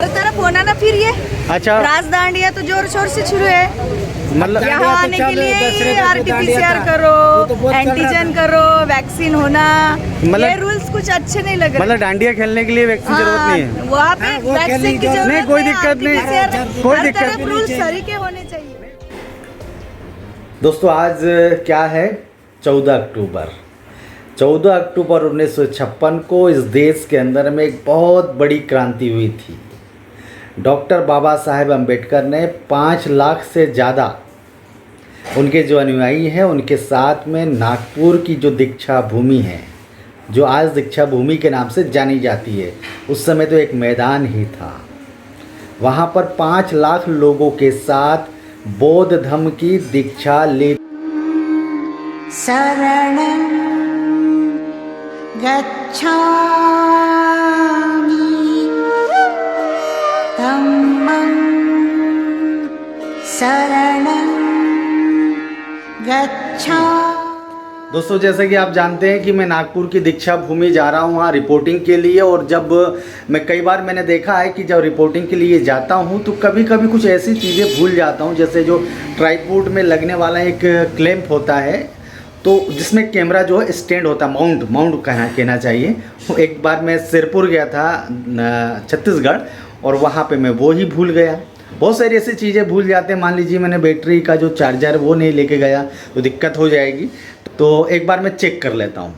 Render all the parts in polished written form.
तरफ होना ना फिर ये अच्छा रास दांडिया तो जोर शोर से शुरू है। मतलब यहाँ आने के लिए आरटीपीसीआर करो, एंटीजन करो, वैक्सीन होना, ये रूल्स कुछ अच्छे नहीं लग रहे। मतलब डांडिया खेलने के लिए वैक्सीन जरूरत नहीं है। वहाँ पे वैक्सीन की जरूरत नहीं, कोई दिक्कत नहीं, कोई दिक्कत नहीं। रूल्स सरीके होने चाहिए। दोस्तों आज क्या है, 14 अक्टूबर 14 अक्टूबर 1956 को इस देश के अंदर में एक बहुत बड़ी क्रांति हुई थी। डॉक्टर बाबा साहेब अम्बेडकर ने 5 लाख से ज़्यादा उनके जो अनुयायी हैं उनके साथ में नागपुर की जो दीक्षा भूमि है, जो आज दीक्षा भूमि के नाम से जानी जाती है, उस समय तो एक मैदान ही था, वहाँ पर 5 लाख लोगों के साथ बौद्ध धर्म की दीक्षा ले। शरणं गच्छामि धम्मं शरणं गच्छामि। दोस्तों जैसे कि आप जानते हैं कि मैं नागपुर की दीक्षा भूमि जा रहा हूँ वहाँ रिपोर्टिंग के लिए। और जब मैं कई बार मैंने देखा है कि जब रिपोर्टिंग के लिए जाता हूँ तो कभी कभी कुछ ऐसी चीज़ें भूल जाता हूँ, जैसे जो ट्राइपॉड में लगने वाला एक क्लैंप होता है, तो जिसमें कैमरा जो है स्टैंड होता है, माउंट कहना चाहिए। एक बार मैं सिरपुर गया था छत्तीसगढ़ और वहाँ पे मैं वो ही भूल गया। बहुत सारी ऐसी चीज़ें भूल जाते हैं। मान लीजिए मैंने बैटरी का जो चार्जर वो नहीं लेके गया तो दिक्कत हो जाएगी, तो एक बार मैं चेक कर लेता हूँ।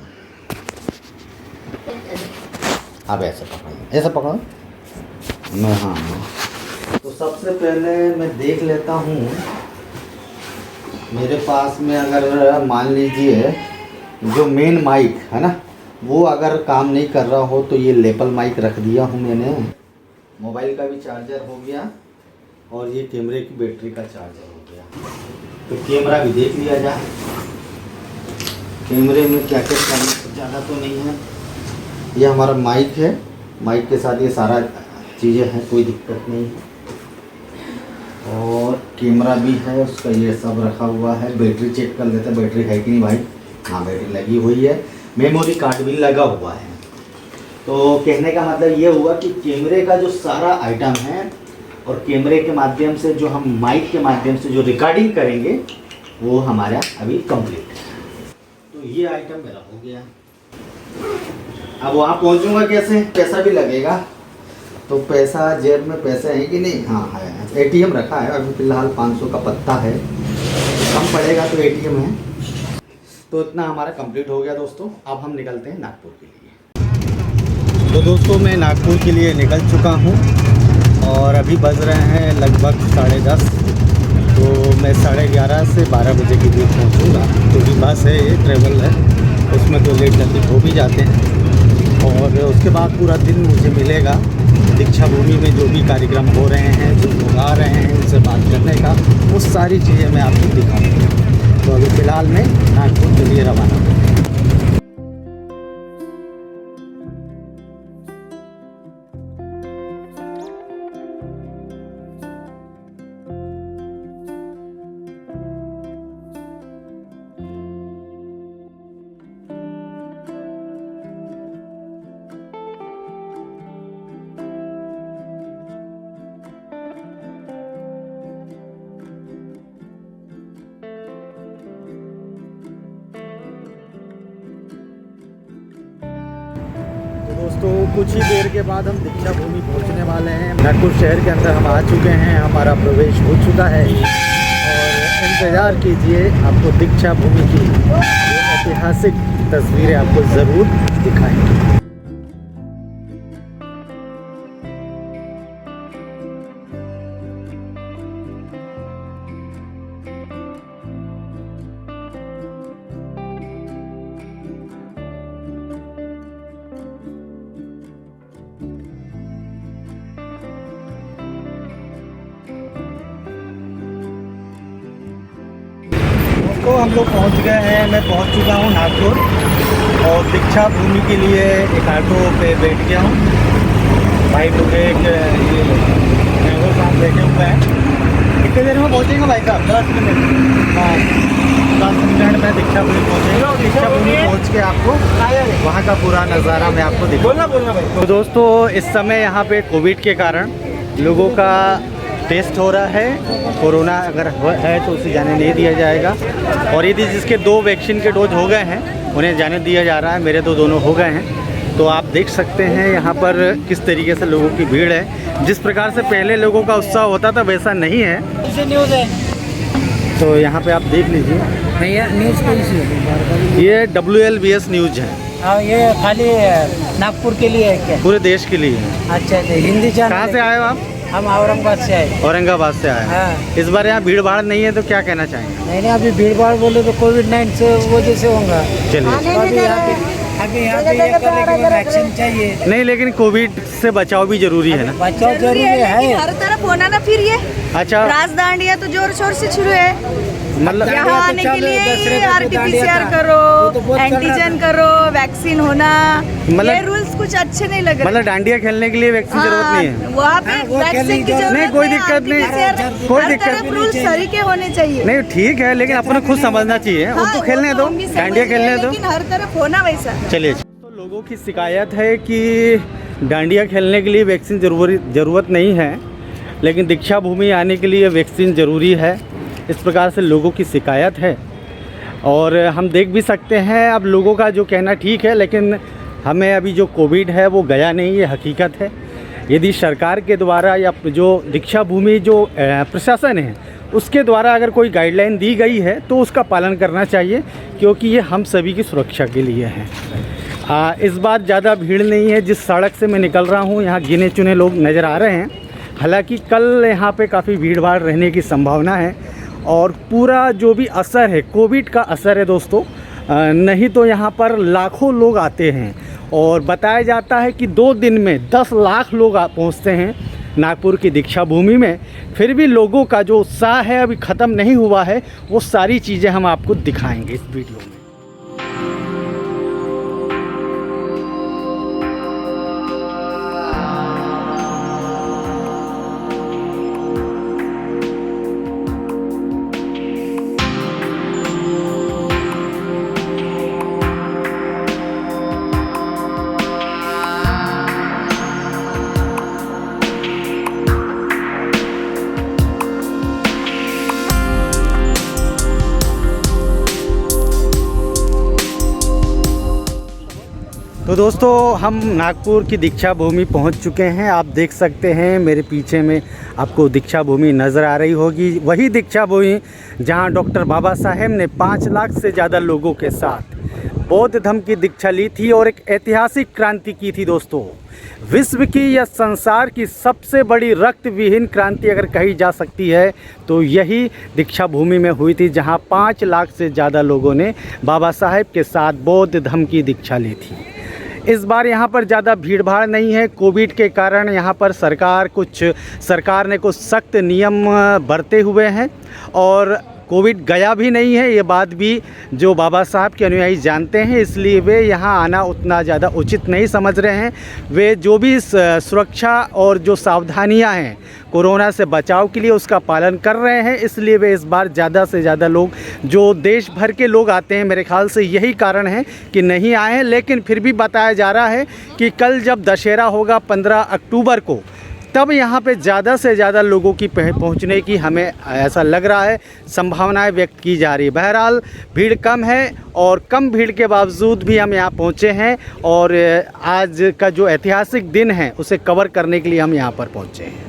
अब ऐसा पकड़ो मैं, हाँ तो सबसे पहले मैं देख लेता हूँ मेरे पास में, अगर मान लीजिए जो मेन माइक है ना वो अगर काम नहीं कर रहा हो तो ये लेपल माइक रख दिया हूँ मैंने। मोबाइल का भी चार्जर हो गया और ये कैमरे की बैटरी का चार्जर हो गया। तो कैमरा भी देख लिया जाए, कैमरे में क्या क्या ज़्यादा तो नहीं है। ये हमारा माइक है, माइक के साथ ये सारा चीज़ें हैं, कोई दिक्कत नहीं है। और कैमरा भी है, उसका ये सब रखा हुआ है। बैटरी चेक कर लेते हैं, बैटरी है कि नहीं भाई। हाँ बैटरी लगी हुई है, मेमोरी कार्ड भी लगा हुआ है। तो कहने का मतलब ये हुआ कि कैमरे का जो सारा आइटम है और कैमरे के माध्यम से जो हम माइक के माध्यम से जो रिकॉर्डिंग करेंगे वो हमारा अभी कंप्लीट है। तो ये आइटम मेरा हो गया। अब वहाँ पहुँचूँगा कैसे, पैसा भी लगेगा, तो पैसा जेब में पैसे हैं कि नहीं। हाँ है, एटीएम रखा है अभी फ़िलहाल 500 का पत्ता है, कम पड़ेगा तो एटीएम है। तो इतना हमारा कंप्लीट हो गया दोस्तों। अब हम निकलते हैं नागपुर के लिए। तो दोस्तों मैं नागपुर के लिए निकल चुका हूँ और अभी बज रहे हैं लगभग 10:30। तो मैं 11:30 से 12 बजे के बीच पहुँचूँगा, क्योंकि बस है, ये ट्रेवल है, उसमें तो लेट जल्दी हो भी जाते हैं। और उसके बाद पूरा दिन मुझे मिलेगा दीक्षा भूमि में जो भी कार्यक्रम हो रहे हैं, जो लोग आ रहे हैं, उनसे बात करने का, वो सारी चीज़ें मैं आपको दिखाऊँगा। तो अभी फ़िलहाल मैं नागपुर के लिए रवाना हूँ। दोस्तों कुछ ही देर के बाद हम दीक्षा भूमि पहुंचने वाले हैं। नागपुर शहर के अंदर हम आ चुके हैं, हमारा प्रवेश हो चुका है और इंतज़ार कीजिए, आपको दीक्षा भूमि की ऐतिहासिक तस्वीरें आपको ज़रूर दिखाएंगे। तो हम लोग पहुंच गए हैं, मैं पहुंच चुका हूं नागपुर और दीक्षा भूमि के लिए एक ऑटो पे बैठ गया हूं। भाई मुझे एक ये ड्राइवर साहब बैठे हुए हैं। कितने देर में पहुंचेंगे भाई साहब? 10 मिनट। हाँ 10 मिनट में दीक्षा भूमि पहुँचेंगे और दीक्षा भूमि पहुँच के आपको वहाँ का पूरा नज़ारा मैं आपको दिखाऊंगा। बोलना भाई। तो दोस्तों इस समय यहाँ पे कोविड के कारण लोगों का टेस्ट हो रहा है। कोरोना अगर है तो उसे जाने नहीं दिया जाएगा, और यदि जिसके 2 वैक्सीन के डोज हो गए हैं उन्हें जाने दिया जा रहा है। मेरे तो दोनों हो गए हैं। तो आप देख सकते हैं यहाँ पर किस तरीके से लोगों की भीड़ है। जिस प्रकार से पहले लोगों का उत्साह होता था वैसा नहीं है। न्यूज़ है तो यहाँ पे आप देख लीजिए, भैया, न्यूज़ कौन सी है? ये WLBS न्यूज़ है। हाँ, ये खाली नागपुर के लिए है क्या? पूरे देश के लिए है। अच्छा अच्छा, हिंदी चैनल। कहाँ से आए हो आप? हम औरंगाबाद से आए। औरंगाबाद से आए। हाँ। इस बार यहाँ भीड़ भाड़ नहीं है तो क्या कहना चाहेंगे? नहीं, अभी भीड़ भाड़ बोले तो कोविड-19 से वजह से होगा। चलिए, अभी यहाँ पे ये करने के लिए वैक्सीन चाहिए। नहीं, लेकिन कोविड से बचाव भी जरूरी है ना। बचाव जरूरी है। लेकिन हर तरफ होना ना फिर ये अच्छा, राज दांडिया तो जोर शोर से शुरू है। मतलब यहाँ आने के लिए RT-PCR करो, एंटीजन करो, वैक्सीन होना, मतलब- ये रूल्स कुछ अच्छे नहीं लग रहे। मतलब डांडिया खेलने के लिए वैक्सीन जरूरत नहीं है। वहाँ पे वैक्सीन की जरूरत नहीं, कोई दिक्कत नहीं, RT-PCR कोई हर दिक्कत तरफ नहीं रूल्स तरीके होने चाहिए। नहीं, ठीक है, लेकिन अपन को खुद समझना चाहिए। हाँ, उनको खेलने वो दो, तो हम भी समझ डांडिया रहे हैं, खेलने दो। लेकिन हर तरफ होना वैसा। चलिए, तो लोगों की शिकायत है कि डांडिया खेलने के लिए वैक्सीन ज़रूरत नहीं है, लेकिन दीक्षा भूमि आने के लिए वैक्सीन ज़रूरी है। इस प्रकार से लोगों की शिकायत है, और हम देख भी सकते हैं। अब लोगों का जो कहना ठीक है, लेकिन हमें अभी जो कोविड है वो गया नहीं, ये हकीकत है। यदि सरकार के द्वारा या जो दीक्षा भूमि जो प्रशासन है उसके द्वारा अगर कोई गाइडलाइन दी गई है तो उसका पालन करना चाहिए, क्योंकि ये हम सभी की सुरक्षा के लिए है। इस बार ज़्यादा भीड़ नहीं है। जिस सड़क से मैं निकल रहा हूँ यहाँ गिने चुने लोग नज़र आ रहे हैं। हालांकि कल यहाँ पे काफ़ी भीड़ भाड़ रहने की संभावना है, और पूरा जो भी असर है, कोविड का असर है दोस्तों, नहीं तो यहाँ पर लाखों लोग आते हैं, और बताया जाता है कि 2 दिन में 10 लाख लोग पहुँचते हैं नागपुर की दीक्षा भूमि में। फिर भी लोगों का जो उत्साह है अभी ख़त्म नहीं हुआ है। वो सारी चीज़ें हम आपको दिखाएंगे इस वीडियो में। तो दोस्तों, हम नागपुर की दीक्षा भूमि पहुंच चुके हैं। आप देख सकते हैं मेरे पीछे में आपको दीक्षा भूमि नज़र आ रही होगी। वही दीक्षा भूमि जहां डॉक्टर बाबा साहेब ने 5 लाख से ज़्यादा लोगों के साथ बौद्ध धर्म की दीक्षा ली थी और एक ऐतिहासिक क्रांति की थी दोस्तों। विश्व की या संसार की सबसे बड़ी रक्त विहीन क्रांति अगर कही जा सकती है तो यही दीक्षा भूमि में हुई थी, जहां 5 लाख से ज़्यादा लोगों ने बाबा साहेब के साथ बौद्ध धर्म की दीक्षा ली थी। इस बार यहाँ पर ज़्यादा भीड़ भाड़ नहीं है। कोविड के कारण यहाँ पर सरकार ने कुछ सख्त नियम बरते हुए हैं, और कोविड गया भी नहीं है। ये बात भी जो बाबा साहब के अनुयायी जानते हैं, इसलिए वे यहाँ आना उतना ज़्यादा उचित नहीं समझ रहे हैं। वे जो भी सुरक्षा और जो सावधानियाँ हैं कोरोना से बचाव के लिए उसका पालन कर रहे हैं, इसलिए वे इस बार ज़्यादा से ज़्यादा लोग जो देश भर के लोग आते हैं, मेरे ख्याल से यही कारण है कि नहीं आए हैं। लेकिन फिर भी बताया जा रहा है कि कल जब दशहरा होगा 15 अक्टूबर को, तब यहाँ पे ज़्यादा से ज़्यादा लोगों की पहुँचने की हमें ऐसा लग रहा है, संभावनाएं व्यक्त की जा रही है। बहरहाल भीड़ कम है, और कम भीड़ के बावजूद भी हम यहाँ पहुँचे हैं, और आज का जो ऐतिहासिक दिन है उसे कवर करने के लिए हम यहाँ पर पहुँचे हैं।